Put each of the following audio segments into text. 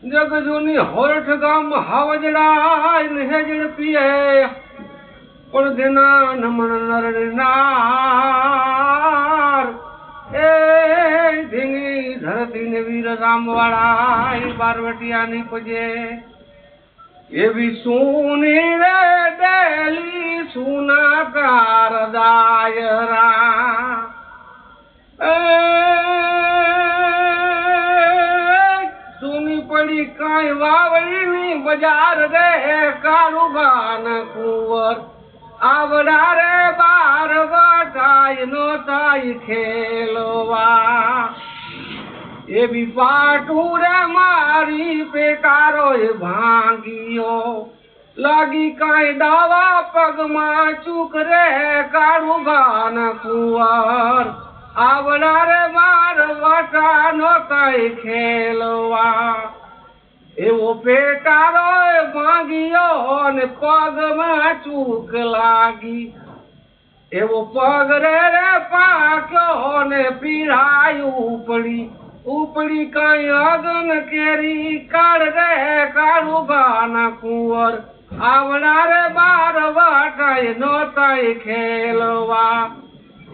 જગજુની હોરઠ ગામ હાવજડા હેજડ પીએ પણ દેના નમન નરનાર એ ધીંગી ધરતી ને વીર રામવાળા બારવટિયાની પજે એવી સુની રે ડેલી સુના કાર દાયરા સુની પડી કાંઈ વાવડીની બજાર રે કારુબાન કુંવર આવડા રે બાર વટાય નો થાય ખેલવા એવી પાટું રે મારી પેટારો ભાંગીયો લાગી કાંઈ દાવા પગમાં ચૂક રે કારુબાન કુંવર આવડા રે બાર વટા નો થાય ખેલવા એવો પેટારો ભાંગીયો ને પગમાં ચૂક લાગી એવો પગ રે પાક્યો ને પીરાયું ઉપડી કાંઈ અગન કેરી કાળ રે કારુબાના કુંવર આવડા રે બાર વાટાય નોતાય ખેલવા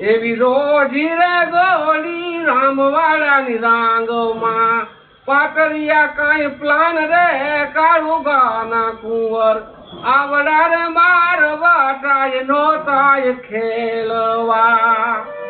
એવી રોજી રે ગોળી રામવાળાની રાંગમાં પાટરિયા કાંઈ પ્લાન રે કારુબાના કુંવર આવડા રે બાર વાટાય નોતાય ખેલવા